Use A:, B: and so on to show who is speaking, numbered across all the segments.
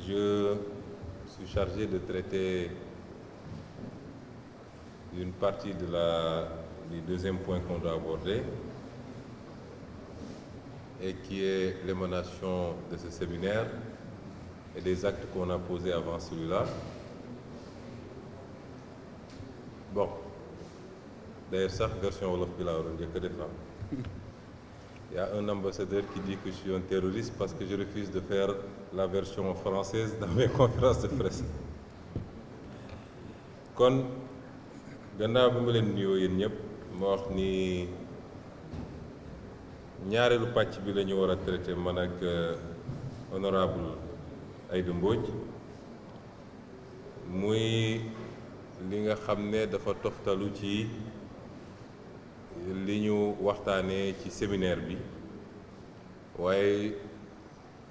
A: je suis chargé de traiter une partie du deuxième point qu'on doit aborder et qui est l'émanation de ce séminaire et des actes qu'on a posés avant celui-là. Bon, d'ailleurs, ça, version Wolof bi laa waroon njëkk a def. Il y a un ambassadeur qui dit que je suis un terroriste parce que je refuse de faire la version française dans mes conférences de presse. Kon gannaaw bi ma leen nuyoo yéen ñëpp ma wax ni ñaareelu pàcc bi la ñu war a traité man ak honorable Aïda Mbodj muy li nga xam ne dafa toftalu ci li ñu waxtaanee ci séminaire bi waaye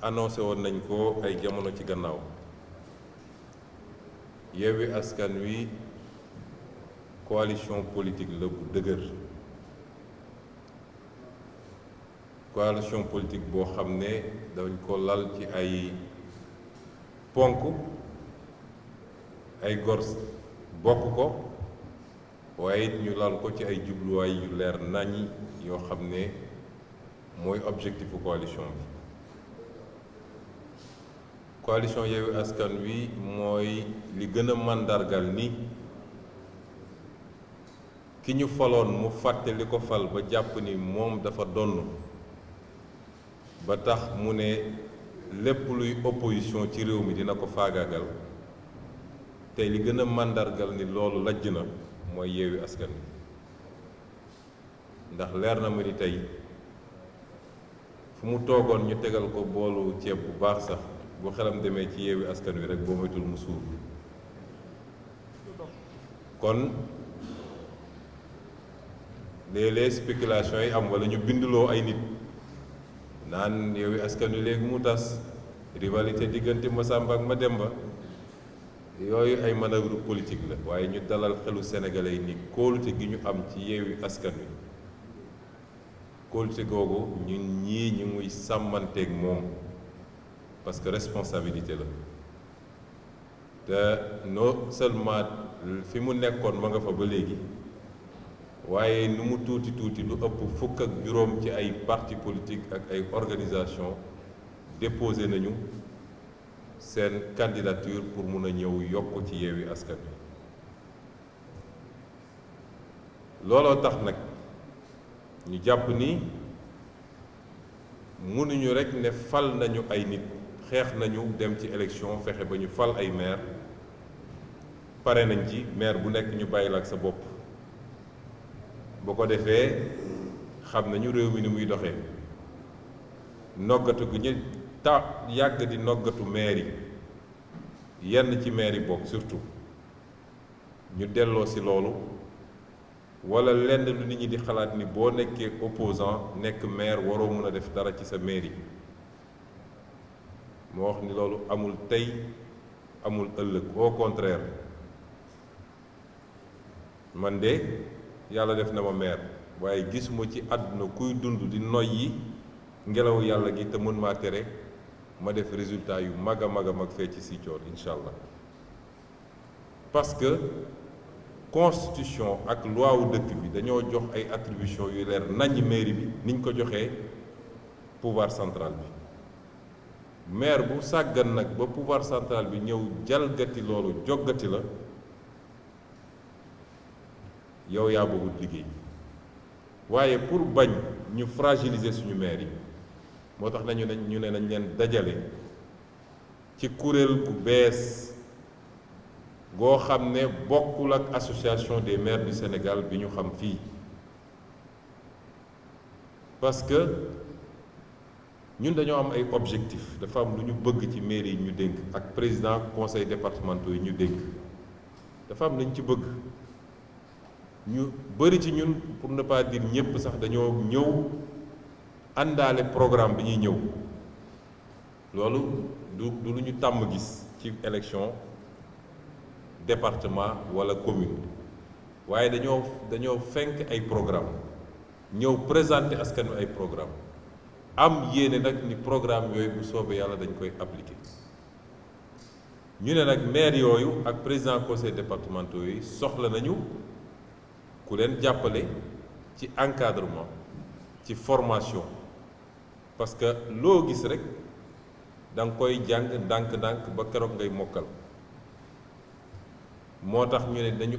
A: annoncé woon nañ ko ay jamono ci gannaaw Yewwi Askan Wi coalition politique la bu dëgër coalition politique boo xam ne dañ ko lal ci ay ponk ay gor bokk ko waaye it ñu lal ko ci ay jubluwaay yu leer naññi yoo xam ne mooy objectifu coalition bi coalition Yewwi Askan Wi mooy li gën a màndargal ni ki ñu faloon mu fàtte li ko fal ba jàpp ni moom dafa donn ba tax mu ne lépp luy opposition ci réew mi dina ko faagaagal tey li gën a màndargal ni loolu lajj na mooy Yewwi Askan Wi ndax leer na ma ni tey fu mu toogoon ñu tegal ko boolu ceeb bu baax sax bu xelam demee ci Yewwi Askan Wi rek boo moytul mu suur kon léeg-léeg spéculation yi am wala ñu binduloo ay nit naan Yewwi Askan Wi léegi mu tas rivalité diggante Masamba ak Mademba yooyu ay manœuvre politique la waaye ñu dalal xelu sénégalais yi ni kóolute gi ñu am ci Yewwi Askan Wi kóolute googu ñun ñii ñu muy sàmmanteeg moom parce que responsabilité la te non seulement fi mu nekkoon ma nga fa ba léegi waaye nu mu tuuti tuuti lu ëpp fukk ak juróom ci ay parti politique ak ay organisation déposé nañu seen candidature pour mun a ñëw yokk ci Yewwi Askan Wi looloo tax nag ñu jàpp ni mënuñu rekk ne fal nañu ay nit xeex nañu dem ci élection fexe ba ñu fal ay maire pare nañ ci maire bu nekk ñu bàyyi la ak sa bopp bu ko defee xam nañu réew mi ni muy doxee noggatu gu ñu yàgg di noggatu maire yi yenn ci maire yi bokk surtout ñu delloo ci loolu walla lenn lu nit ñi di xalaat ni boo nekkee opposant nekk maire waroo mën a def dara ci sa mairie moo wax ni loolu amul tey amul ëllëg au contraire man de yàlla def na ma maire waaye gisuma ci àdduna kuy dund di noyyi ngelaw yàlla gi te mën maa tere ma def résultat yu mag a mag a mag fee ci Sicoor incha allah parce que constitution ak loi wu dëkk bi dañoo jox ay attribution yu leer naññ mairie bi niñ ko joxee pouvoir central bi maire bu sàggan nag ba pouvoir central bi ñëw jalgati loolu joggati la yow yaa bëggul liggéey waaye pour bañ ñu fragiliser suñu maire yi moo tax ñu ne nañ leen dajale ci kuréel gu bees goo xam ne bokkul ak association des maires du Sénégal bi ñu xam fii parce que ñun dañoo am ay objectifs dafa am lu ñu bëgg ci mairie yi ñu dénk ak président conseil départementaux yi ñu dénk dafa am nañ ci bëgg ñu bëri ci ñun pour ne pas dire ñëpp sax dañoo ñëw àndaale programme bi ñuy ñëw loolu du lu ñu tàmm gis ci élection département wala commune waaye dañoo fenk ay programme ñëw présenter askan wi ay programme am yéene nag ni programme yooyu bu soobee yàlla dañ koy appliquer ñu ne nag maire yooyu ak président conseil départementaux yi soxla nañu ku leen jàppale ci encadrement ci formation parce que loo gis rek da nga koy jàng ndànk-ndànk ba keroog ngay mokkal moo tax ñu ne dañu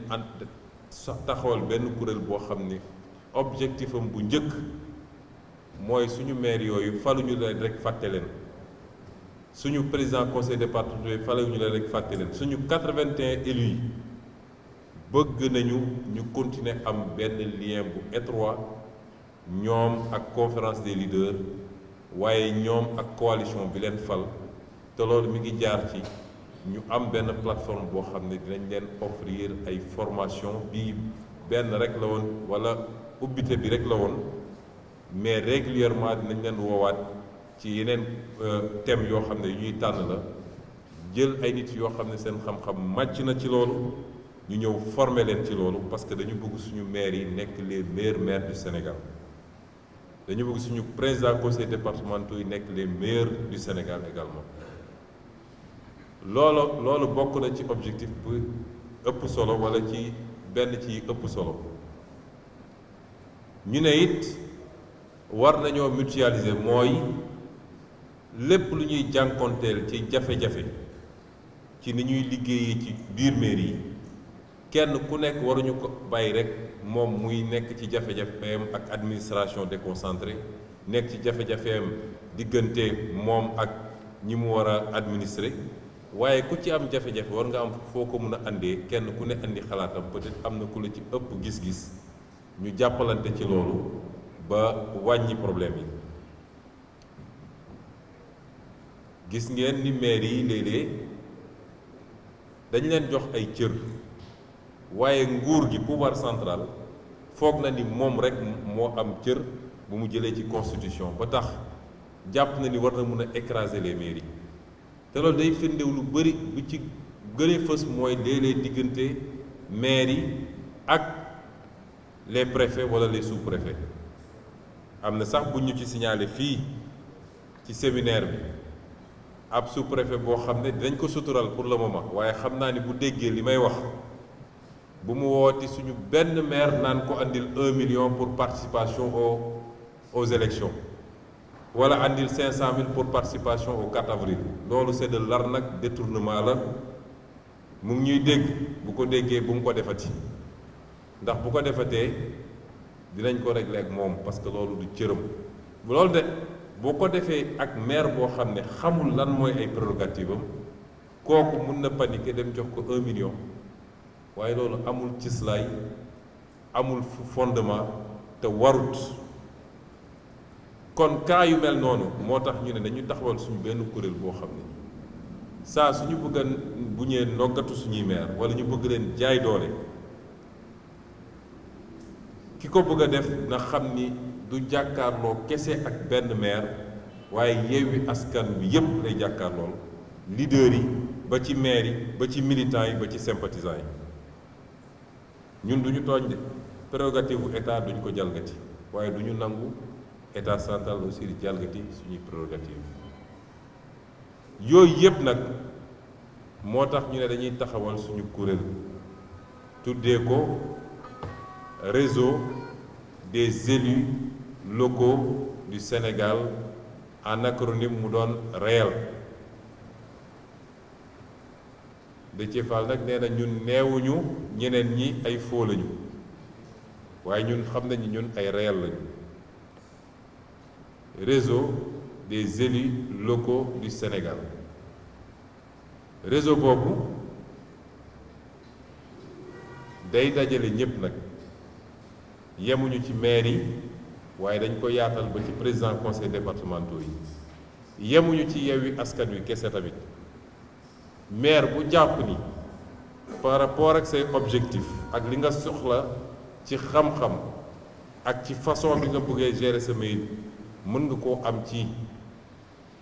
A: taxawal benn kuréel boo xam ni objectif am bu njëkk mooy suñu maire yooyu faluñu leen rek fàtte leen suñu président conseil départemental yi faluñu leen rek fàtte leen suñu 81 élus yi bëgg nañu ñu continuer am benn lien bu étroit ñoom ak conférence des leaders waaye ñoom ak coalition bi leen fal te loolu mi ngi jaar ci ñu am benn plateforme boo xam ne dinañ leen offrir ay formation bii benn rek la woon wala ubbite bi rek la woon mais régulièrement dinañ leen woowaat ci yeneen thèmes yoo xam ne yu ñuy tànn la jël ay nit yoo xam ne seen xam-xam màcc na ci loolu ñu ñëw former leen ci loolu parce que dañu bëgg suñu maires yi nekk les meilleurs maires du Sénégal dañu bëgg suñu président conseil départementaux yi nekk les meilleurs du Sénégal également loolu bokk na ci objectif bu ëpp solo wala ci benn ci ëpp solo ñu ne it war nañoo mutualiser mooy lépp lu ñuy jànkonteel ci jafe-jafe ci ni ñuy liggéeyee ci biir mairie yi kenn ku nekk waruñu ko bàyyi rek moom muy nekk ci jafe-jafeem ak administration déconcentrée nekk ci jafe-jafeem diggante moom ak ñi mu war a administrer waaye ku ci am jafe-jafe war nga am foo ko mën a andee kenn ku ne andi xalaatam peut-être am na ku la ci ëpp gis-gis ñu jàppalante ci loolu ba wàññi problème yi gis ngeen ni maire yi léeg-léeg dañ leen jox ay cër waaye nguur gi pouvoir central foog na ni moom rek moo am cër bu mu jëlee ci constitution ba tax jàpp na ni war na mun a écraser les mairies te loolu day firndew lu bëri bu ci gën a fës mooy léeg-léeg diggante maires yi ak les préfets wala les sous-préfets am na sax bu ñu ci signalé fii ci séminaire bi ab sous-préfet boo xam ne dinañ ko sutural pour le moment waaye xam naa ni bu déggee li may wax bu mu wooti suñu benn maire naan ko andil 1 million pour participation aux élections wala andil 500 000 pour participation au 4 avril loolu c'est de l'arnaque détournement la mu ngi ñuy dégg bu ko déggee bu mu ko defati ndax bu ko defatee dinañ ko régler ak moom parce que loolu du cëram loolu de boo ko defee ak maire boo xam ne xamul lan mooy ay prérogative am kooku mun na paniquer dem jox ko 1 million waaye loolu amul cislaay amul fondement te warut kon cas yu mel noonu moo tax ñu ne dañu taxawal suñu benn kuréel boo xam ne saa suñu bëgg a bu ñëwee noggatu suñuy maire wala ñu bëgg leen jaay doole ki ko bëgg a def na xam ni du jàkkaarloo kese ak benn maire waaye Yewwi Askan Wi yépp lay jàkkaarlool leader yi ba ci maire yi ba ci militants yi ba ci sympathisants yi ñun duñu tooñ de prérogative bu état duñ ko jalgati waaye duñu nangu état central aussi di jalgati suñuy prérogative yooyu yépp nag moo tax ñu ne dañuy taxawal suñu kuréel tuddee ko réseau des élus locaux du Sénégal en acronyme mu doon REEL Déthié Fall nag nee na ñun neewuñu ñeneen ñi ay faux lañu waaye ñun xam nañu ñun ay REEL lañu réseau des élus locaux du Sénégal réseau boobu day dajale ñépp nag yemuñu ci maire yi waaye dañ ko yaatal ba ci président conseil départementaux yi yemuñu ci Yewwi Askan Wi kese tamit maire bu jàpp ni par rapport ak say objectif ak li nga soxla ci xam-xam ak ci façon bi nga bëggee gérer sa mairie mën nga koo am ci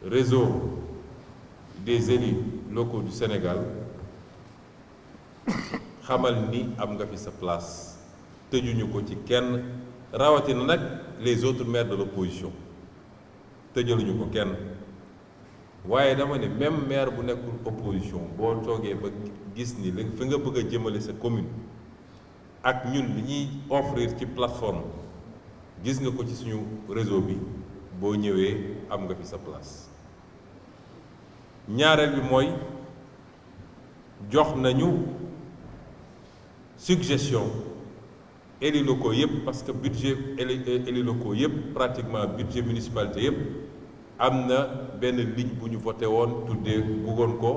A: réseau des élus locaux du Sénégal xamal ni am nga fi sa place tëjuñu ko ci kenn rawatina nag les autres maires de l'opposition tëjaluñu ko kenn waaye dama ne même maire bu nekkul opposition boo toogee ba gis ni li fi nga bëgg a jëmale sa commune ak ñun li ñuy offrir ci plateforme gis nga ko ci suñu réseau bi boo ñëwee am nga fi sa place. ñaareel bi mooy jox nañu suggestion élus locaux yëpp, parce que budget élus locaux yëpp pratiquement budget municipalité yëpp am na benn ligne bu ñu voté woon tuddee bëggoon ko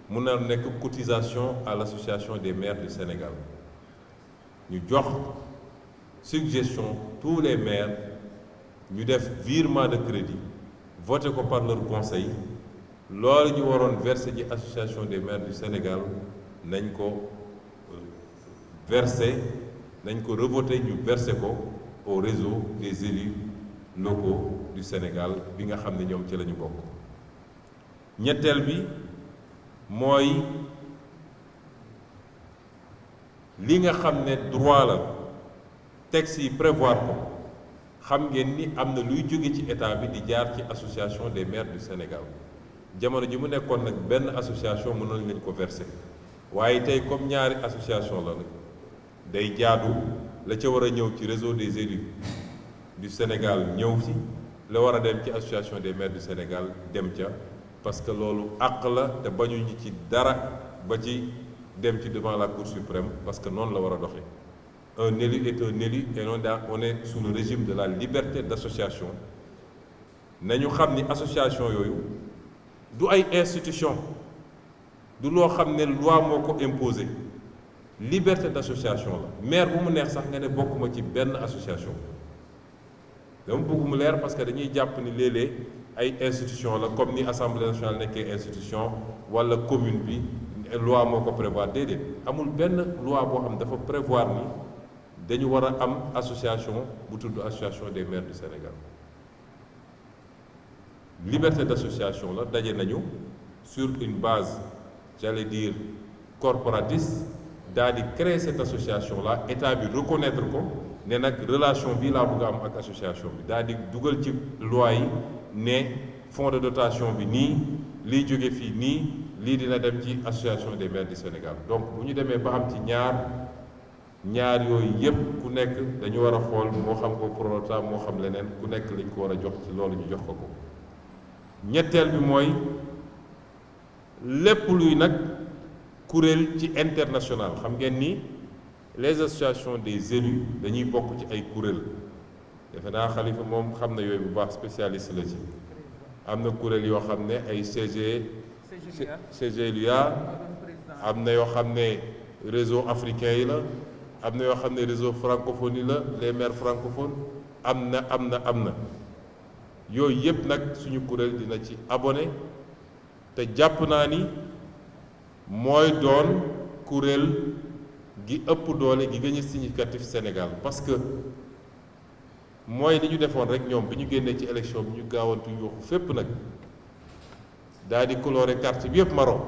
A: mun na nekk cotisation à l'association des maires du Sénégal. ñu jox suggestion tous les maires ñu def virement de crédit voté ko par leur conseil. loolu ñu waroon verser ci association des maires du Sénégal nañ ko verser nañ ko revoter ñu verser ko au réseau des élus locaux du Sénégal bi nga xam ne ñoom ci la ñu bokk. ñetteel bi mooy li nga xam ne droit la texte yi prévoir ko xam ngeen ni am na luy jóge ci état bi di jaar ci association des maires du Sénégal. jamono ji mu nekkoon nag benn association mënoon leen ko verser waaye tey comme ñaari association la nag day jaadu la ca war a ñëw ci réseau des élus du Sénégal ñëw ci la war a dem ci association des maires du Sénégal dem ca, parce que loolu àq la te bañuñu ci dara ba ci dem ci devant la Cour suprême, parce que noonu la war a doxee. Un élu est un élu et on est sous le régime de la liberté d'association. nañu xam ni association yooyu du ay institution du loo xam ne loi moo ko imposé, liberté d'association la. maire bu mu neex sax nga ne bokkuma ci benn association dama bëgg mu leer, parce que dañuy jàpp ni léeg-léeg ay institution la comme ni assemblée nationale nekkee institution wala commune bi loi moo ko prévoir. déedéet, amul benn loi boo xam dafa prévoir ni dañu war a am association bu tudd association des maires du Sénégal. Liberté d'association la, daje nañu sur une base, j'allais dire corporatiste, daal di créer cette association là, état bi reconnaître ko ne nag relation bi laa bëgg a am ak association bi, daal di dugal ci loi yi ne fonds de dotation bi nii, lii jóge fii nii, lii dina dem ci association des maires du Sénégal. donc bu ñu demee ba am ci ñaar yooyu yépp ku nekk dañu war a xool moo xam ko prorata moo xam leneen, ku nekk lañ ko war a jox ci loolu ñu jox ko ko. ñetteel bi mooy lépp luy nag kuréel ci international, xam ngeen ni les associations des élus dañuy bokk ci ay kuréel. defe naa Xalifa moom xam na yooyu bu baax, spécialiste la ci. am na kuréel yoo xam ne ay CGLUA, am na yoo xam ne réseau africain yi la, am na yoo xam ne réseau francophone yi la, les maires francophones, am na yooyu yëpp nag suñu kuréel dina ci abonné, te jàpp naa ni mooy doon kuréel gi ëpp doole gi gën a significatif Sénégal, parce que mooy li ñu defoon rek ñoom bi ñu génnee ci élection bi ñu gaawantu yuuxu fépp nag daal di coloré carte bi yëpp marron,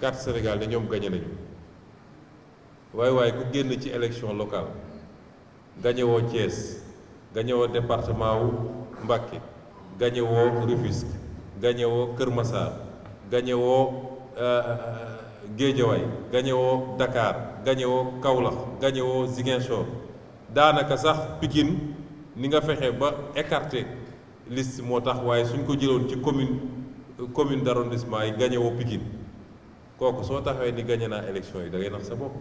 A: carte Sénégal ne ñoom gañe nañu. waaye ku génn ci élection locale gañe woo Thiès, gañe woo département wu Mbacké, gañe woo Rufisque, gañe woo Kër Massar, gañe woo Guédiawaye, gañe woo Dakar, gañe woo Kaolack, gañe woo Ziguinchor, daanaka sax Pikine ni nga fexe ba écarté liste moo tax, waaye suñ ko jëloon ci commune d'arrondissement yi gañe woo Pikine, kooku soo taxawee ni gañe naa élection yi da ngay nax sa bopp.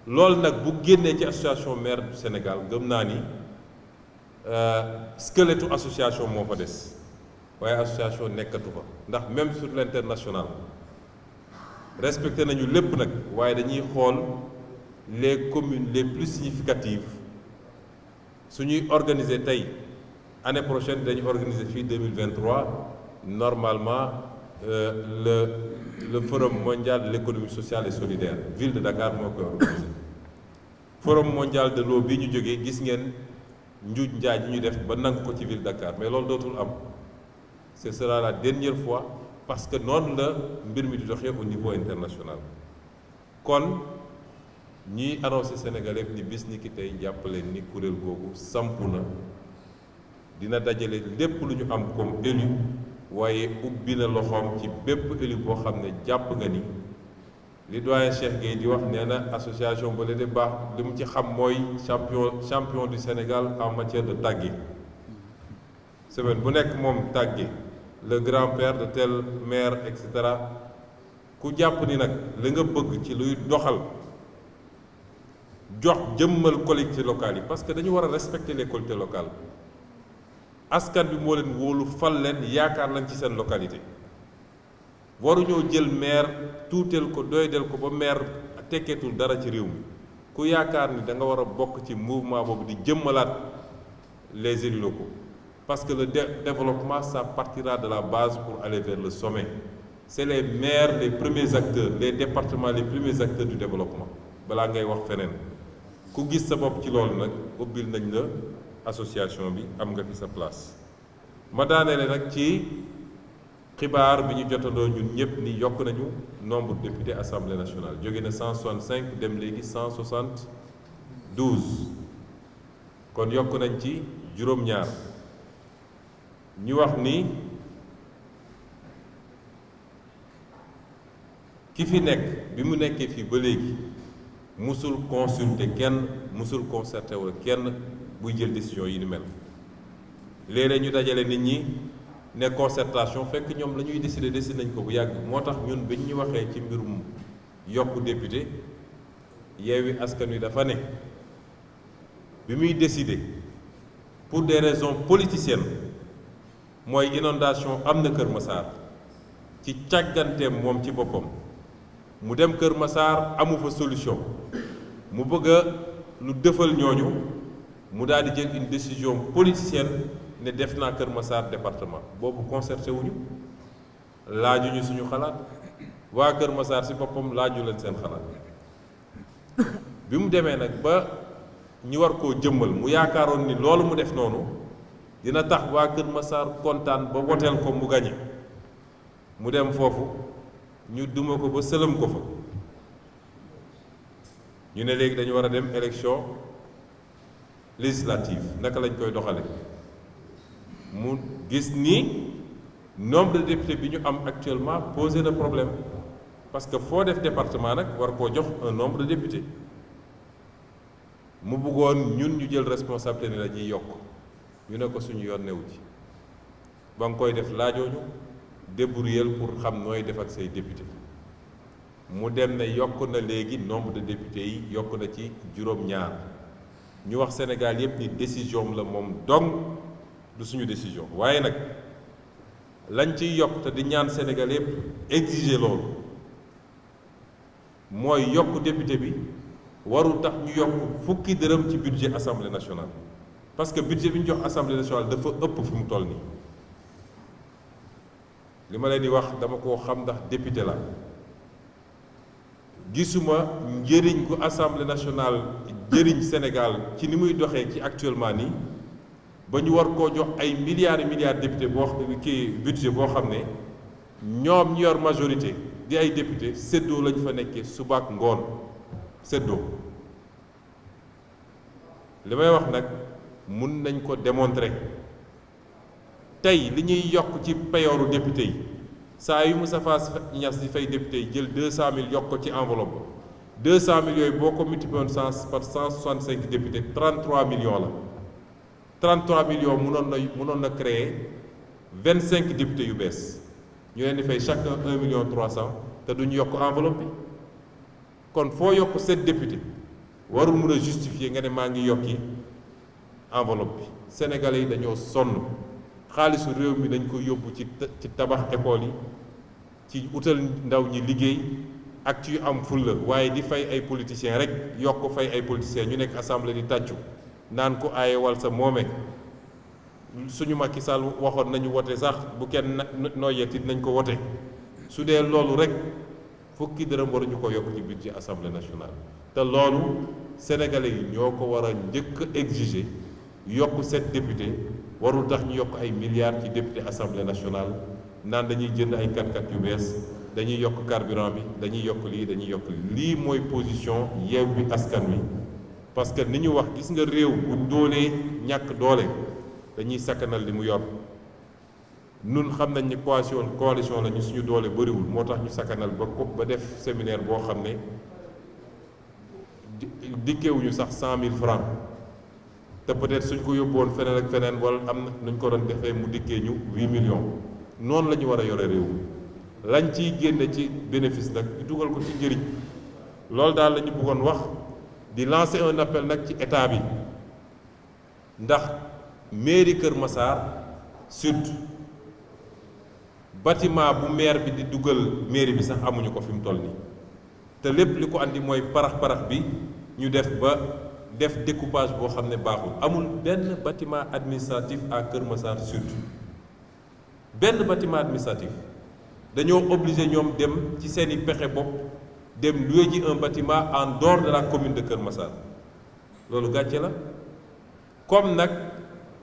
A: loolu nag bu génnee ci association maire du Sénégal gëm naa ni squelettu association moo fa des, waaye association nekkatu fa. ndax même sur l'international respecté nañu lépp nag, waaye dañuy xool les communes les plus significatives. suñuy organiser tey année prochaine dañu organiser fii 2023 normalement le forum mondial de l'économie sociale et solidaire, ville de Dakar moo koy organiser. forum mondial de l'eau bi ñu jógee gis ngeen njuuj njaaj yi ñu def ba nangu ko ci ville de Dakar, mais loolu dootul am. ce sera la dernière fois, parce que noonu la mbir mi di doxee au niveau international. kon ñiy annoncé Sénégalais ni bis ni ki tey jàppale ni kuréel googu sampu na, dina dajale lépp lu ñu am comme élu waaye ubbi na loxoom ci bépp élu boo xam ne jàpp nga ni li doyen Cheikh Gueye di wax nee na association ba de baax li mu ci xam mooy champion du Sénégal en matière de tàgge semaine bu nekk moom tàgge le grand-père de tel maire et cetera ku jàpp ni nag li nga bëgg ci luy doxal jox jëmmal collectivités locales yi parce que dañu war a respecter les collectivités locales askan bi moo leen wóolu fal leen yaakaar lañ ci seen localité waruñoo jël maire tuuteel ko doydel ko ba maire tekkeetul dara ci réew mi ku yaakaar ni da nga war a bokk ci mouvement boobu di jëmmalaat les élus locaux parce que le développement ça partira de la base pour aller vers le sommet c'est les maires les premiers acteurs les départements les premiers acteurs du développement balaa ngay wax feneen ku gis sa bopp ci loolu nag ubbil nañ la association bi am nga fi sa place ma daaneele nag ci xibaar bi ñu jotandoo ñun ñëpp ni yokk nañu nombre de députés assemblée nationale jóge na 165 dem léegi 172 kon yokk nañ ci juróom-ñaar ñu wax ni ki fi nekk bi mu nekkee fii ba léegi musul consulter kenn musul concerter wala kenn buy jël décision yi ni mel léeg-léeg ñu dajale nit ñi ne concertation fekk ñoom la ñuy décider nañ ko bu yàgg moo tax ñun bi ñu waxee ci mbirum yokk député Yewwi Askan Wi dafa ne bi muy décider pour des raisons politiciennes mooy inondation am na Kër Massar ci càgganteem moom ci boppam mu dem Kër Massar amu fa solution mu bëgg a lu dëfal ñooñu mu daal di jël une décision politicienne ne def naa Kër Massar département boobu concerté wuñu laajuñu suñu xalaat waa Kër Massar ci boppam laaju leen seen xalaat bi mu demee nag ba ñu war koo jëmmal mu yaakaaroon ni loolu mu def noonu dina tax waa Kër Massar kontaan ba woteel ko mu gañe mu dem foofu ñu duma ko ba sëlëm ko fa ñu ne léegi dañu war a dem élection législative naka lañ koy doxale mu gis ni nombre de députés bi ñu am actuellement posé na problème parce que foo def département nag war koo jox un nombre de députés mu bëggoon ñun ñu jël responsabilité ni la ñuy yokk ñu ne ko suñu yoon newu ci ba nga koy def laajooñu débrouiller pour xam nooy def ak say député mu dem ne yokk na léegi nombre de députés yi yokk na ci juróom-ñaar ñu wax Sénégal yépp ni décision la moom dong du suñu décision waaye nag lañ ciy yokk te di ñaan Sénégal yépp exiger loolu mooy yokk député bi warul tax ñu yokk fukki dërëm ci budget assemblée nationale parce que budget bi ñu jox assemblée nationale dafa ëpp fi mu toll nii li ma leen di wax dama koo xam ndax député la gisuma njëriñ gu assemblée nationale njëriñ Sénégal ci ni muy doxee ci actuellement nii ba ñu war koo jox ay milliards et milliards député boo kii budget boo xam ne ñoom ñu yor majorité di ay député séddoo lañ fa nekkee suba ak ngoon séddoo li may wax nag mun nañ ko démontrer tey li ñuy yokk ci payooru député yi saa yu Moustapha Niasse di fay député yi jël 200000 yokk ko ci enveloppe 200000 yooyu boo ko multiplié woon par 165 députés 33 millions la 33 millions mënoon na créer 25 députés yu bees ñu leen di fay chacun 1 million 300 te duñu yokk enveloppe bi kon foo yokk 7 députés warul mun a justifier nga ne maa ngi yokki enveloppe bi sénégalais yi dañoo sonn xaalisu réew mi dañ ko yóbbu ci tabax école yi ci utal ndaw ñi liggéey ak ci am fulla waaye di fay ay politiciens rek yokk fay ay politiciens ñu nekk assemblée di tàccu naan ko aaye wal sa moome suñu Macky Sall waxoon nañu wote sax bu kenn noyyeti nañ ko wote su dee loolu rek fukki dërëm waruñu ko yokk ci budget assemblée nationale te loolu sénégalais yi ñoo ko war a njëkk exiger yokk 7 députés warul tax ñu yokk ay milliards ci député assemblée nationale naan dañuy jënd ay 4x4 yu bees dañuy yokk carburant bi dañuy yokk lii mooy position Yewwi Askan Wi parce que ni ñu wax gis nga réew bu doolee ñàkk doole dañuy sakkanal li mu yor nun xam nañ ni coalition la ñu suñu doole bëriwul moo tax ñu sakkanal ba def séminaire boo xam ne dikkeewuñu sax 100 000 francs te peut-être suñ ko yóbbuwoon feneen ak feneen wala am na nuñ ko doon defee mu dikkee ñu 8 millions noonu la ñu war a yore réew mi lañ ciy génne ci bénéfice nag ñu dugal ko ci njëriñ loolu daal la ñu bëggoon wax di lancer un appel nag ci état bi ndax mairie Kër Massar Sud bâtiment bu maire bi di dugal mairie bi sax amuñu ko fi mu toll nii te lépp li ko andi mooy parax bi ñu def découpage boo xam ne baaxul amul benn bâtiment administratif à Kër Massar Sud benn bâtiment administratif dañoo obligé ñoom dem ci seeni pexe bopp dem louer ji un bâtiment en dehors de la commune de Kër Massar loolu gàcce la comme nag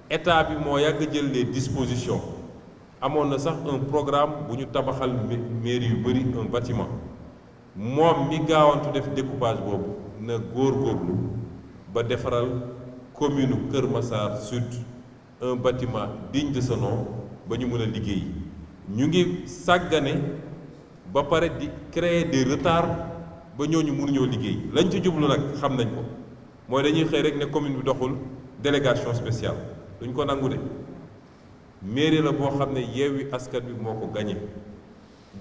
A: état bi moo yàgg jël les dispositions amoon na sax un programme bu ñu tabaxal mairie yu bëri un bâtiment moom mi gaawantu def découpage boobu na góorgóorlu ba defaral commune Kër Massar Sud un bâtiment digne de ce nom ba ñu mën a liggéey ñu ngi sàggane ba pare di créer des retards ba ñooñu mënuñoo liggéey lañ ci jublu nag xam nañ ko mooy dañuy xëy rek ne commune bi doxul délégation spéciale duñ ko nangu de mairie la boo xam ne Yewwi Askan Wi moo ko gagné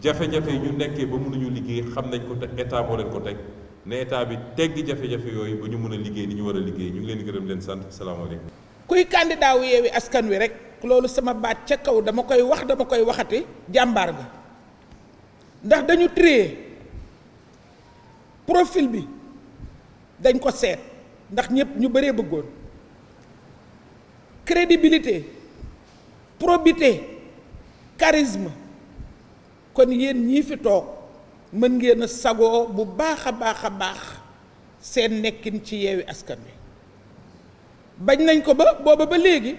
A: jafe-jafe yi ñu nekkee ba mënuñu liggéey xam nañ ko te état moo leen ko teg ne état bi tegg jafe-jafe yooyu ba ñu mën a liggéey ni ñu war a liggéey ñu ngi leen di gërëm leen sant salaamaaleykum.
B: kuy candidat wu Yewwi Askan Wi rek loolu sama baat ca kaw dama koy waxati jàmbaar ga ndax dañu trier profil bi dañ ko seet ndax ñëpp ñu bëree bëggoon crédibilité probité charisme kon yéen ñii fi toog mën ngeen a sagoo bu baax a baax seen nekkin ci Yewwi Askan Wi bañ nañ ko ba booba ba léegi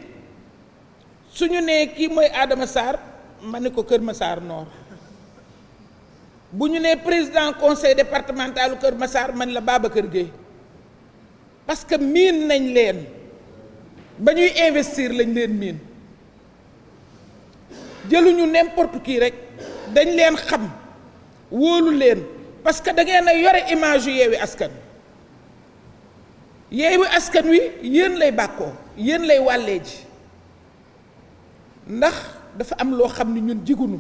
B: suñu nee kii mooy Adama Sarr ma ne ko Kër Massar Nord bu ñu nee président conseil départemental Kër Massar man la Babacar Gueye parce que miin nañ leen ba ñuy investir lañ leen miin jëluñu n'importe qui rek dañ leen xam wóolu leen parce que da ngeen a yore image yu Yewwi Askan Wi Yewwi Askan Wi yéen lay bàkkoo yéen lay wàllee ji ndax dafa am loo xam ne ñun jigunu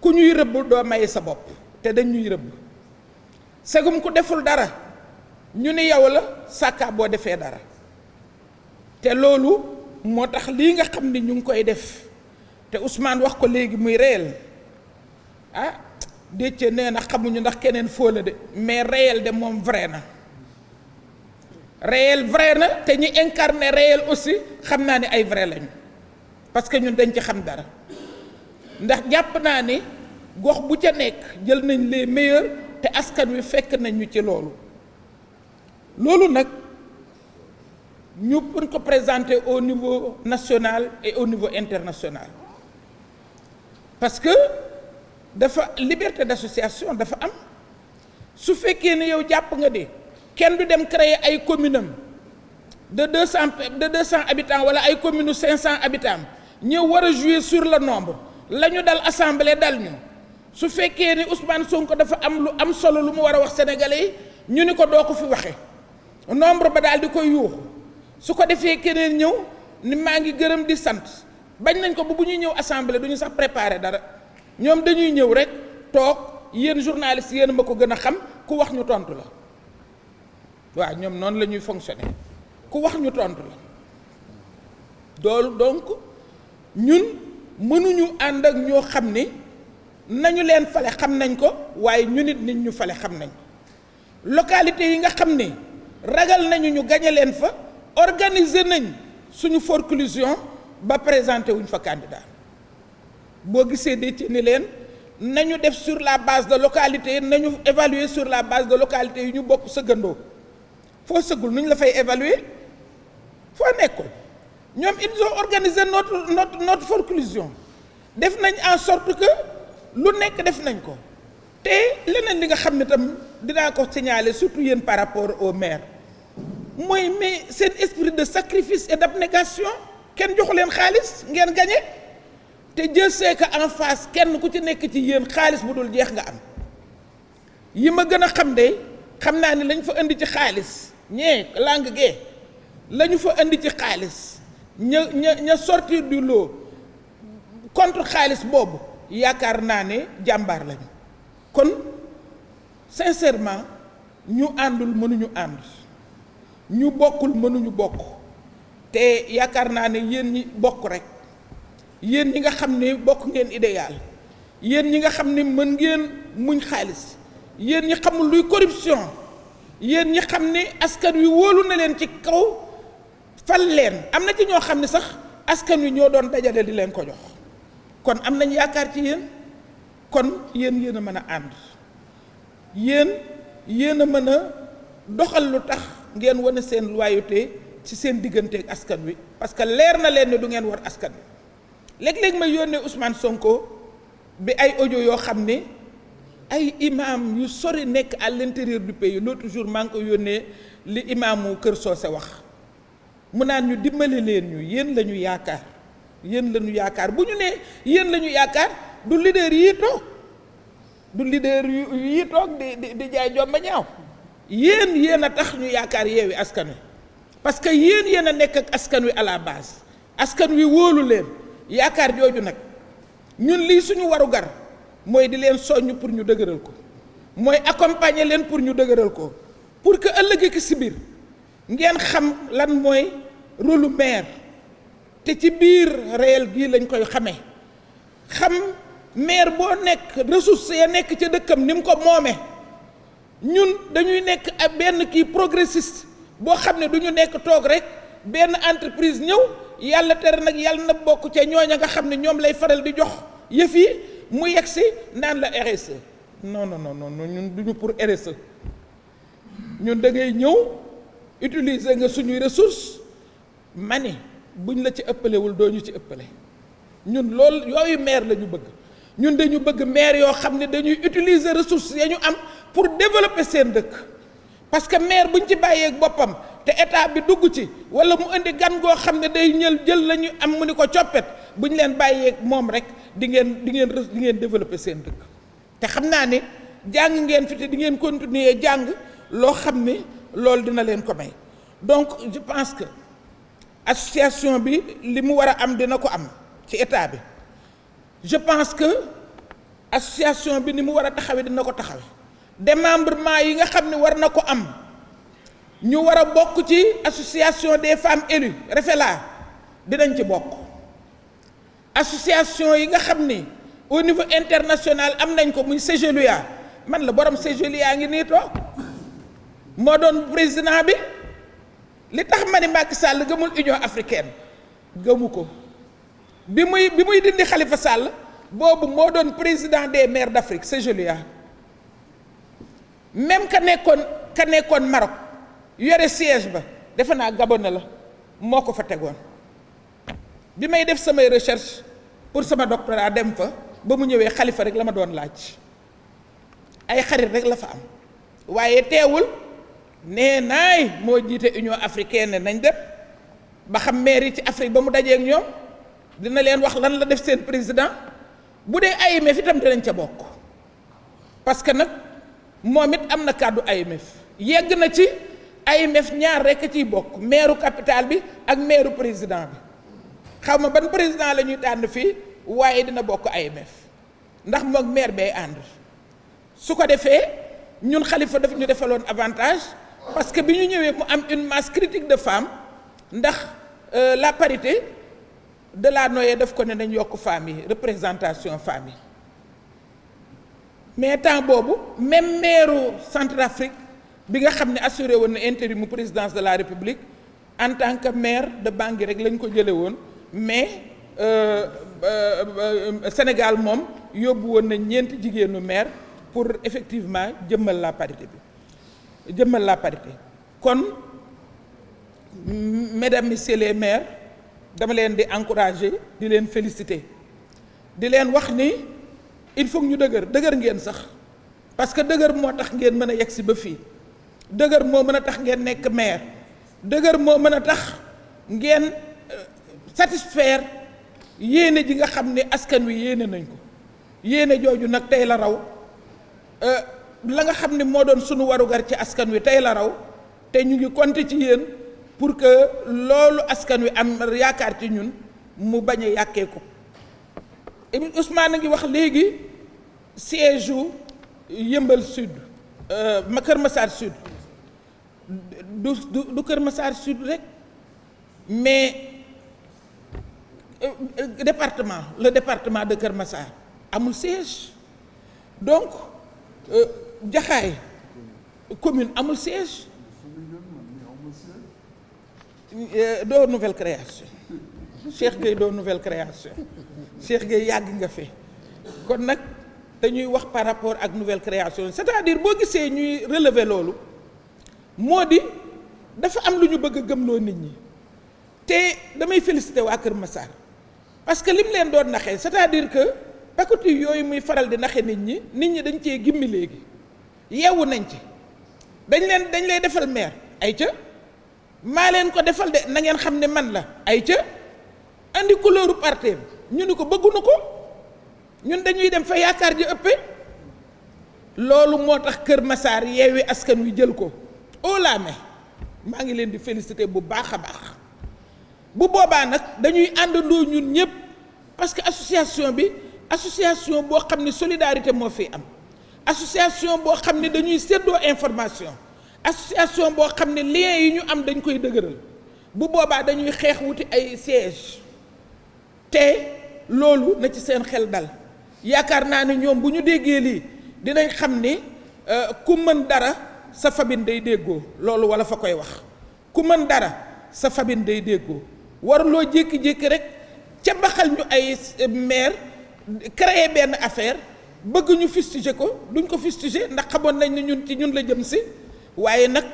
B: ku ñuy rëbb doo maye sa bopp te dañ ñuy rëbb segum ku deful dara ñu ni yow la sàkkaa boo defee dara te loolu moo tax lii nga xam ni ñu ngi koy def te Ousmane wax ko léegi muy réel ah Déthié nee na xamuñu ndax keneen foo la de mais réel de moom vrai na réel vrai na te ñi incarné réel aussi xam naa ni ay vrai lañu parce que ñun dañ ci xam dara ndax jàpp naa ni gox bu ca nekk jël nañ les meilleurs te askan wi fekk nañ ñu ci loolu nag ñu pour ko présenter au niveau national et au niveau international parce que dafa liberté d'association dafa am su fekkee ne yow jàpp nga de kenn du dem créer ay commune am de 200 habitants wala ay commune 500 habitants ñëw war a jouer sur le nombre la ñu dal assemblée dal ñu su fekkee ni Ousmane Sonko dafa am lu am solo lu mu war a wax sénégalais yi ñu ni ko doo ko fi waxee nombre ba daal di koy yuuxu su ko defee keneen ñëw ni maa ngi gërëm di sant bañ nañ ko bu ñuy ñëw assemblée du ñu sax préparer dara ñoom dañuy ñëw rek toog yéen journalistes yéen ma ko gën a xam ku wax ñu tontu la waaw ñoom noonu la ñuy fonctionner ku wax ñu tontu la doolu donc ñun mënuñu ànd ak ñoo xam ni nañu leen fale xam nañ ko waaye ñu nit ñu fale xam nañ ko localité yi nga xam ni ragal nañu ñu gañe leen fa organiser nañ suñu forclusion ba présenté wuñ fa candidat boo gisee Déthié ni leen nañu def sur la base de localité nañu évaluer sur la base de localité yu ñu bokk sëggandoo foo sëggul nu ñu la fay évaluer foo nekkul ñoom ils ont organisé notre forclusion def nañ en sorte que lu nekk def nañ ko te leneen li nga xam ne tam dinaa ko signaler surtout yéen par rapport au maire mooy mais seen esprit de sacrifice et d'abnégation kenn joxu leen xaalis ngeen gagné te Dieu sait que en face kenn ku ci nekk ci yéen xaalis bu dul jeex nga am. yi ma gën a xam de xam naa ni lañ fa indi ci xaalis ñee langue gee lañu fa indi ci xaalis ña sortir du lot contre xaalis boobu yaakaar naa ne jàmbaar lañu. kon sincèrement ñu àndul mënuñu ànd, ñu bokkul mënuñu bokk, te yaakaar naa ne yéen ñi bokk rek, yéen ñi nga xam ne bokk ngeen idéal, yéen ñi nga xam ne mën ngeen muñ xaalis, yéen ñi xamul luy corruption, yéen ñi xam ne askan wi wóolu na leen ci kaw fal leen. am na ci ñoo xam ne sax askan wi ñoo doon dajale di leen ko jox. kon am nañ yaakaar ci yéen. kon yéen a mën a ànd, yéen a mën a doxal lu tax ngeen wane seen loyauté ci seen diggante ak askan wi, parce que leer na leen ne du ngeen war askan wi. léeg-léeg ma yónnee Ousmane Sonko bi ay audio yoo xam ne ay imam yu sori nekk à l'intérieur du pays. L'autre jour maa ngi ko yónnee li imaamu Kër Socé wax, mu naan ñu dimbali leen ñu, yéen la ñu yaakaar, yéen la ñu yaakaar. bu ñu nee yéen la ñu yaakaar, du leader yii toog, du leader yii toog di jaay jomba ñaaw. yéen a tax ñu yaakaar Yewwi Askan Wi, parce que yéen a nekk ak askan wi à la base. askan wi wóolu leen, yaakaar jooju nag ñun lii suñu warugar mooy di leen soññ pour ñu dëgëral ko, mooy accompagner leen pour ñu dëgëral ko, pour que ëllëg ki si biir ngeen xam lan mooy rôle maire. te ci biir réel gii lañ koy xamee, xam maire boo nekk ressources ya nekk ca dëkkam ni mu ko moome. ñun dañuy nekk ak benn kii progressiste boo xam ne du ñu nekk toog rek benn entreprise ñëw, yàlla tere nag yàlla na bokk ca ñooña nga xam ne ñoom lay faral di jox yëf yi mu yegg si naan la RSE. non ñun duñu pour RSE. ñun da ngay ñëw utiliser nga suñuy ressources ma ne buñ la ci ëppalewul doo ñu ci ëppale. ñun loolu yooyu maire la ñu bëgg. ñun dañu bëgg maire yoo xam ne dañuy utiliser ressources ya ñu am pour développer seen dëkk, parce que maire buñ ci bàyyeeg boppam te état bi dugg ci, wala mu indi gan goo xam ne day jël la ñu am mu ni ko coppet, buñ leen bàyyeeg moom rek di ngeen développer seen dëkk. te xam naa ne jàng ngeen fi te di ngeen continuer jàng loo xam ne loolu dina leen ko may. donc je pense que association bi li mu war a am dina ko am ci état bi. je pense que association bi ni mu war a taxawee dina ko taxawe démembrement yi nga xam ne war na ko am, ñu war a bokk ci association des femmes élues REFELA dinañ ci bokk. association yi nga xam ni au niveau international am nañ ko, muy CGLUA, man la borom CGLUA ngi nii toog, moo doon président bi. li tax ma ni Macky Sall gëmul Union africaine, gëmu ko. bi muy dindi Khalifa Sall boobu moo doon président des maires d'Afrique, CGLUA. même ka nekkoon Maroc yore siège ba, defe naa Gabon la, moo ko fa tegoon. bi may def samay recherche pour sama doctorat dem fa, ba mu ñëwee Khalifa rek la ma doon laaj, ay xarit rek la fa am. waaye teewul nee naay moo jiite Union africaine, nañ dem ba xam maire yi ci Afrique ba mu dajee ak ñoom dina leen wax lan la def seen président. bu dee IMF itam dinañ ca bokk, parce que nag moom it am na kàddu IMF. yegg na ci IMF ñaar rek a ciy bokk, maire capital bi ak maire président bi. xaw ma ban président la ñuy tànn fii, waaye dina bokk IMF ndax moom maire bay ànd. su ko defee ñun Khalifa daf ñu defaloon avantage, parce que bi ñu ñëwee mu am une masse critique de femmes, ndax la parité de la noyée daf ko ne nañ yokk femmes yi, représentation femmes yi. mais temps boobu même maire Centrafrique bi nga xam ne assuré woon na intérim présidence de la République, en tant que maire de Bangui rek lañ ko jële woon, mais Sénégal moom yóbbu woon na ñeenti jigéenu maire pour effectivement jëmmal la parité bi, jëmmal la parité. kon mesdames, messieurs les maires, dama leen di encourager, di leen féliciter, di leen wax ni il faut ñu dëgër ngeen sax, parce que dëgër moo tax ngeen mën a yegg si ba fii. dëgër moo mën a tax ngeen nekk maire, dëgër moo mën a tax ngeen satisfaire yéene ji nga xam ne askan wi yéene nañ ko yéene jooju nag tey la raw la nga xam ne moo doon sunu warugar ci askan wi tey la raw te ñu ngi compter ci yéen pour que loolu askan wi am yaakaar ci ñun mu bañ a yàkkee ko Ousmane a ngi wax léegi siège u Yëmbal Sud Kër Massar Sud du Kër Massar Sud rek mais le département de Kër Massar amul siège donc Jaxaay commune amul siège doo nouvelle création Cheikh Gueye doo nouvelle création Cheikh Gueye yàgg nga fi kon nag dañuy wax par rapport ak nouvelle création c'est-à-dire boo gisee ñuy relever loolu moo di dafa am lu ñu bëgg a gëmloo nit ñi te damay féliciter waa Kër Massar parce que lim leen doon naxee c'est-à-dire que pakatu yooyu muy faral di naxe nit ñi dañ cee gimmi léegi yeewu nañ ci dañ lay defal maire ay ca maa leen ko defal de na ngeen xam ne man la ay ca andi couleuru parti ñu ni ko bëgguñu ko ñun dañuy dem fa yaakaar ji ëppee loolu moo tax Kër Massar Yewwi Askan Wi jël ko au la main maa ngi leen di féliciter bu baax a baax bu boobaa nag dañuy àndandoo ñun ñëpp parce que association bi association boo xam ne solidarité moo fi am association boo xam ne dañuy séddoo information association boo xam ne lien yi ñu am dañ koy dëgëral bu boobaa dañuy xeex wuti ay siège te loolu na ci seen xel dal yaakaar naa ne ñoom bu ñu déggee lii dinañ xam ni ku mën dara sa famille day déggoo loolu wala fa koy wax ku mën dara sa famille day déggoo waruloo jékki-jékki rek ca mbaxal ñu ay maire créer benn affaire bëgg ñu fustiger ko duñ ko fustiger ndax xamoon nañ ne ñun ci ñun la jëm si waaye nag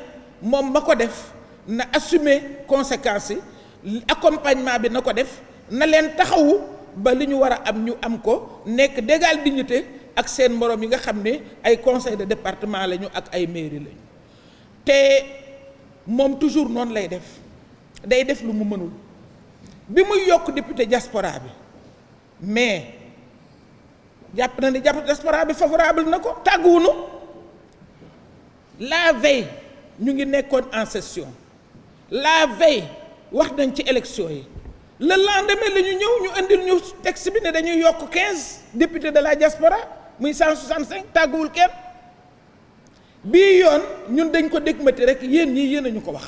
B: moom ma ko def na assumer conséquences yi accompagnement bi na ko def na leen taxawu ba li ñu war a am ñu am ko nekk d'égale dignité ak seen moroom yi nga xam ne ay conseil de département lañu ak ay mairie lañu te moom toujours noonu lay def day def lu mu mënul bi muy yokk député diaspora bi mais jàpp na ni diaspora bi favorable na ko tàgguwunu la veille ñu ngi nekkoon en session la veille wax nañ ci élection yi le lendemain la ñu ñëw ñu indil ñu texte bi ne dañuy yokk 15 députés de la diaspora muy 165 tàgguwul kenn bii yoon ñun dañ ko dégmati rek yéen ñii yéen a ñu ko wax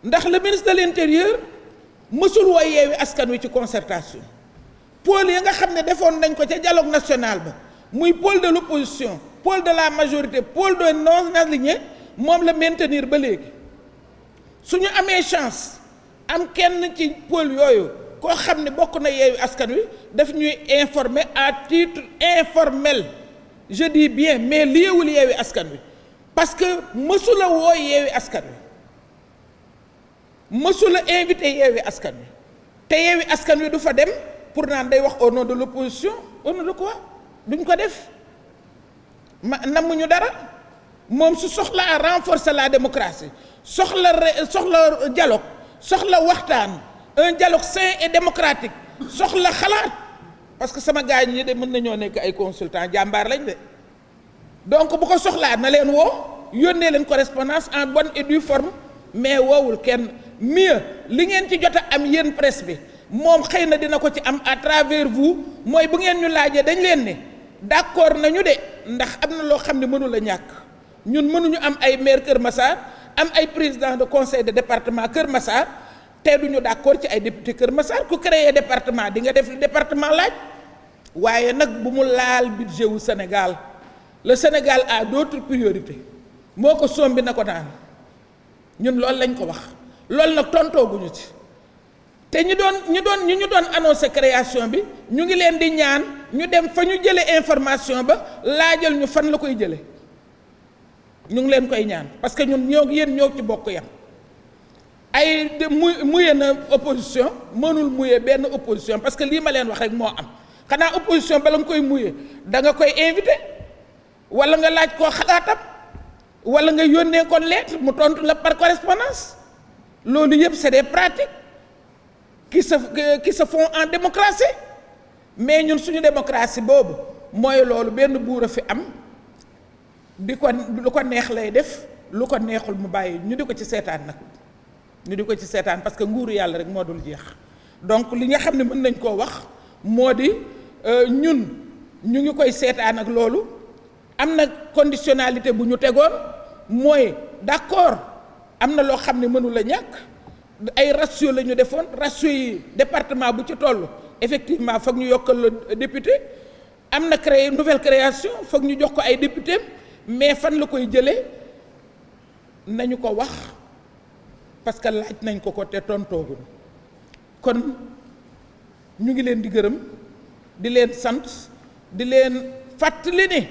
B: ndax le ministre de l'intérieur mësul woo Yewwi Askan Wi ci concertation pôle yi nga xam ne defoon nañ ko ca dialogue national ba muy pôle de l'opposition pôle de la majorité pôle de non aligné moom la maintenir ba léegi su ñu amee chance am kenn ci pôle yooyu koo xam ne bokk na Yewwi Askan Wi daf ñuy informer à titre informel je dis bien mais liewul Yewwi Askan Wi parce que mësula woo Yewwi Askan Wi mësula invité Yewwi Askan Wi te Yewwi Askan Wi du fa dem pour naan day wax au nom de l'opposition au nom de quoi duñ ko def namuñu dara moom su soxlaa renforcer la démocratie soxla dialogue soxla waxtaan un dialogue sain et démocratique soxla xalaat parce que sama gars ñi de mën nañoo nekk ay consultants jàmbaar lañ de donc bu ko soxlaa na leen woo yónnee leen correspondance en bonne et due forme mais woowul kenn mieux li ngeen ci jot a am yéen presse bi moom xëy na dina ko ci am à travers vous mooy bu ngeen ñu laajee dañ leen ne d'accord nañu de ndax am na loo xam ne mënul a ñàkk ñun mënuñu am ay maire Kër Massar am ay président de conseil de département Kër Massar te duñu d'accord ci ay député Kër Massar ku créer département di nga def li département laaj waaye nag bu mu laal budget wu Sénégal le Sénégal a d'autres priorités moo ko sombi na ko naan ñun loolu lañ ko wax loolu nag tontooguñu ci te ñu doon annoncé création bi ñu ngi leen di ñaan ñu dem fa ñu jële information ba laajal ñu fan la koy jële ñu ngi leen koy ñaan parce que ñun yéen ñoo ci bokk yam ay muye na opposition mënul muye benn opposition parce que lii ma leen wax rek moo am xanaa opposition bala nga koy muye da nga koy invité wala nga laaj koo xalaatam wala nga yónnee ko lettre mu tontu la par correspondance loolu yëpp c'est des pratiques qui se font en démocratie mais ñun suñu démocratie boobu mooy loolu benn buur a fi am di ko lu ko neex lay def lu ko neexul mu bàyyi ñu di ko ci seetaan nag ñu di ko ci seetaan parce que nguuru yàlla rek moo dul jeex donc li nga xam ne mën nañ koo wax moo di ñun ñu ngi koy seetaan ak loolu am na conditionnalité bu ñu tegoon mooy d'accord am na loo xam ne mënul a ñàkk ay ratio la ñu defoon ratio yi département bu ci toll effectivement foog ñu yokkal la député am na créé nouvelle création foog ñu jox ko ay député mais fan la koy jëlee nañu ko wax parce que laaj nañ ko te tontoogul kon ñu ngi leen di gërëm di leen sant di leen fàttali ni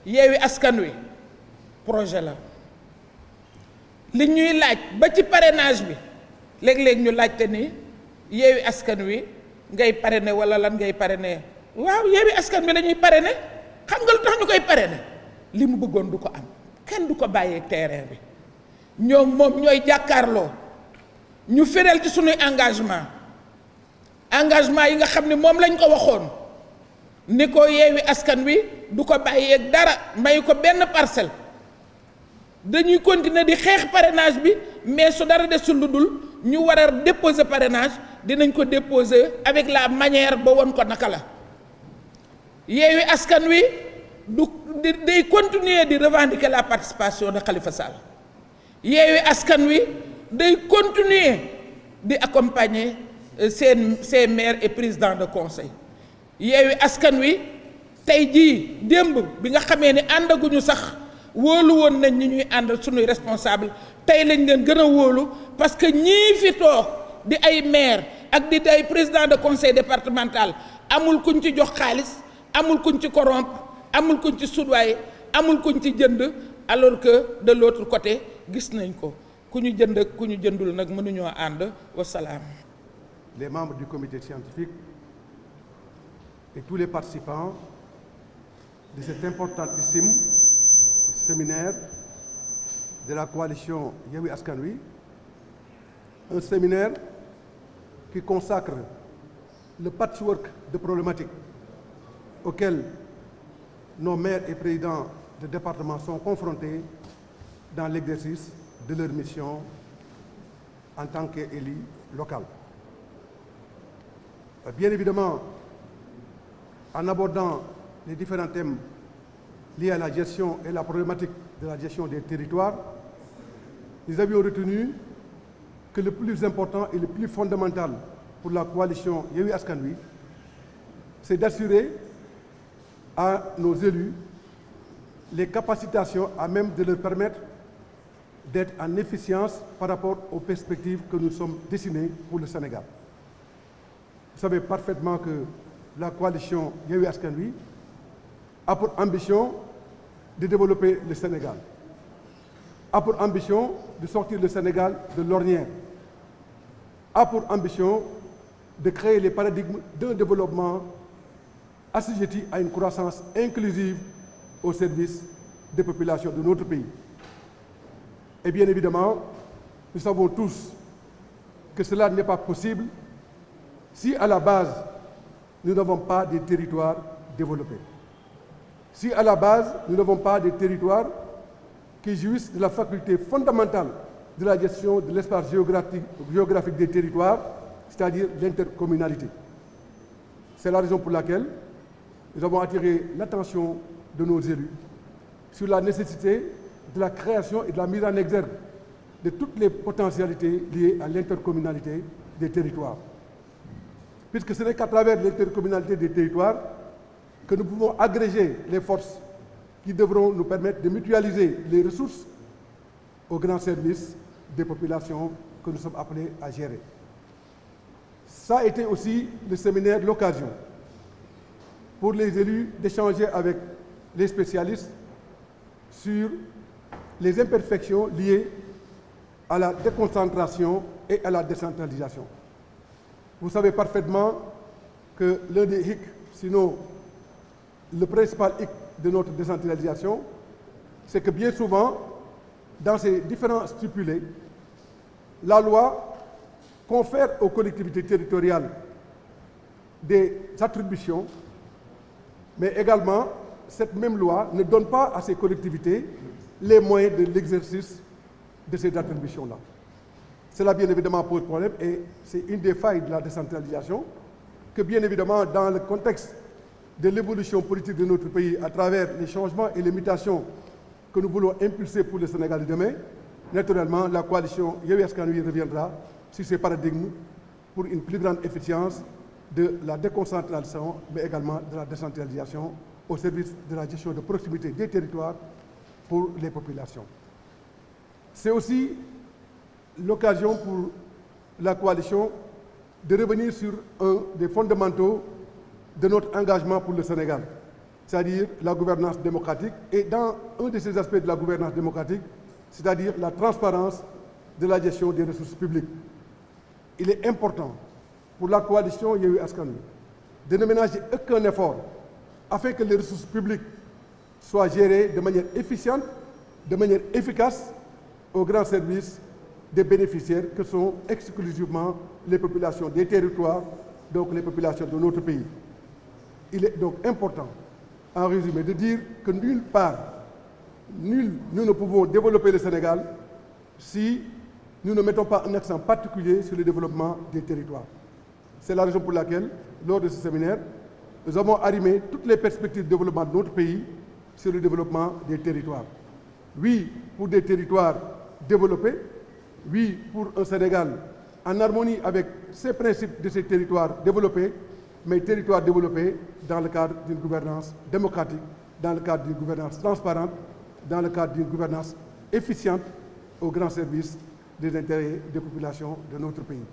B: Yewwi Askan Wi projet la li ñuy laaj ba ci parrainage bi léeg-léeg ñu laajte ni Yewwi Askan Wi ngay parrainer wala lan ngay parrainer waaw Yewwi Askan Wi la ñuy parrainer xam nga lu tax ñu koy parrainer li mu bëggoon du ko am kenn du ko bàyyee terrain bi ñoom moom ñooy jàkkaarloo ñu fidèle ci suñuy engagement yi nga xam ne moom lañ ko waxoon ni ko Yewwi Askan Wi du ko bàyyeeg dara may ko benn parcelle dañuy continuer di xeex parrainage bi mais su dara desul lu dul ñu war a déposer parrainage dinañ ko déposer avec la manière ba woon ko naka la Yewwi Askan Wi day continuer di revendiquer la participation de Khalifa Sall Yewwi Askan Wi day continuer di accompagner ses maires et présidents de conseil Yewwi Askan Wi tey jii démb bi nga xamee ni àndaguñu sax wóolu woon nañ ñi ñuy àndal suñuy responsable tey lañ leen gën a wóolu parce que ñii fi toog di ay maire ak di ay président de conseil départemental amul kuñ ci jox xaalis amul kuñ ci corrompre amul kuñ ci soudoyer amul kuñ ci jënd alors que de l'autre côté gis nañ ko ku ñu jënd ak ku ñu jëndul nag mënuñoo ànd wasalaam.
C: Les membres du comité scientifique et tous les participants de cet importantissime séminaire de la coalition Yewwi Askan Wi, un séminaire qui consacre le patchwork de problématiques auxquelles nos maires et présidents de département sont confrontés dans l'exercice de leur mission en tant qu'élus locaux. Bien évidemment, en abordant les différents thèmes liés à la gestion et la problématique de la gestion des territoires, nous avions retenu que le plus important et le plus fondamental pour la coalition Yewwi Askan Wi, c'est d'assurer à nos élus les capacitations à même de leur permettre d'être en efficience par rapport aux perspectives que nous sommes dessinés pour le Sénégal. Vous savez parfaitement que la coalition Yewwi Askan Wi a pour ambition de développer le Sénégal, a pour ambition de sortir le Sénégal de l'ornière, a pour ambition de créer les paradigmes d'un développement assujetti à une croissance inclusive au service des populations de notre pays. Et bien évidemment, nous savons tous que cela n'est pas possible si à la base, nous n'avons pas des territoires développés. Si à la base, nous n'avons pas des territoires qui jouissent de la faculté fondamentale de la gestion de l'espace géographique des territoires, c'est-à-dire l'intercommunalité. C'est la raison pour laquelle nous avons attiré l'attention de nos élus sur la nécessité de la création et de la mise en exergue de toutes les potentialités liées à l'intercommunalité des territoires. Puisque ce n'est qu'à travers l'intercommunalité des territoires que nous pouvons agréger les forces qui devront nous permettre de mutualiser les ressources au grand service des populations que nous sommes appelés à gérer. Ça a été aussi le séminaire de l'occasion pour les élus d'échanger avec les spécialistes sur les imperfections liées à la déconcentration et à la décentralisation. Vous savez parfaitement que l'un des hic, sinon le principal hic de notre décentralisation, c'est que bien souvent, dans ces différents stipulés, la loi confère aux collectivités territoriales des attributions, mais également, cette même loi ne donne pas à ces collectivités les moyens de l'exercice de ces attributions-là. Cela, bien évidemment, pose problème et c'est une des failles de la décentralisation que, bien évidemment, dans le contexte de l'évolution politique de notre pays à travers les changements et les mutations que nous voulons impulser pour le Sénégal de demain, naturellement, la coalition Yewwi Askan Wi reviendra sur ces paradigmes pour une plus grande efficience de la déconcentration, mais également de la décentralisation au service de la gestion de proximité des territoires pour les populations. C'est aussi l'occasion pour la coalition de revenir sur un des fondamentaux de notre engagement pour le Sénégal, c'est-à-dire la gouvernance démocratique, et dans un de ces aspects de la gouvernance démocratique, c'est-à-dire la transparence de la gestion des ressources publiques. Il est important pour la coalition Yewwi Askan Wi de ne ménager aucun effort afin que les ressources publiques soient gérées de manière efficiente, de manière efficace, au grand service des bénéficiaires que sont exclusivement les populations des territoires, donc les populations de notre pays. Il est donc important, en résumé, de dire que nulle part, nous ne pouvons développer le Sénégal si nous ne mettons pas un accent particulier sur le développement des territoires. C'est la raison pour laquelle, lors de ce séminaire, nous avons arrimé toutes les perspectives de développement de notre pays sur le développement des territoires. Oui, pour des territoires développés, oui, pour un Sénégal en harmonie avec ces principes de ces territoires développés, mais territoires développés dans le cadre d'une gouvernance démocratique, dans le cadre d'une gouvernance transparente, dans le cadre d'une gouvernance efficiente au grand service des intérêts des populations de notre pays.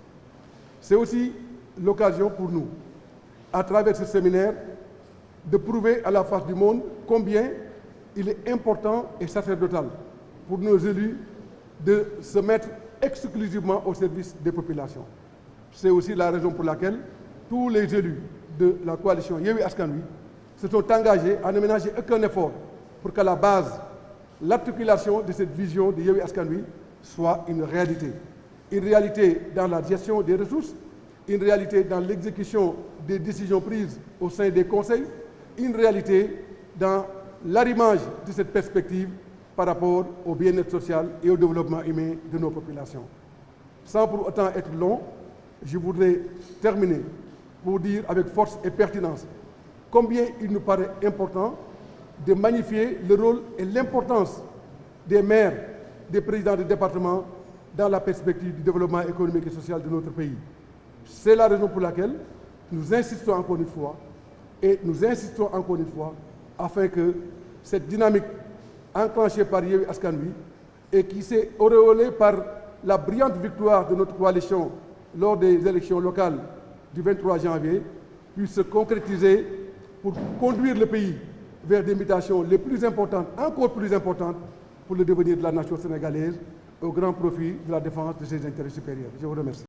C: C'est aussi l'occasion pour nous, à travers ce séminaire, de prouver à la face du monde combien il est important et sacerdotal pour nos élus de se mettre exclusivement au service des populations. C'est aussi la raison pour laquelle tous les élus de la coalition Yewwi Askan Wi se sont engagés à ne ménager aucun effort pour qu'à la base, l'articulation de cette vision de Yewwi Askan Wi soit une réalité. Une réalité dans la gestion des ressources, une réalité dans l'exécution des décisions prises au sein des conseils, une réalité dans l'arrimage de cette perspective par rapport au bien-être social et au développement humain de nos populations. Sans pour autant être long, je voudrais terminer pour dire avec force et pertinence combien il nous paraît important de magnifier le rôle et l'importance des maires, des présidents de département dans la perspective du développement économique et social de notre pays. C'est la raison pour laquelle nous insistons encore une fois, afin que cette dynamique enclenchée par Yewwi Askan Wi et qui s'est auréolée par la brillante victoire de notre coalition lors des élections locales du 23 janvier puisse se concrétiser pour conduire le pays vers des mutations les plus importantes, encore plus importantes, pour le devenir de la nation sénégalaise, au grand profit de la défense de ses intérêts supérieurs. Je vous remercie.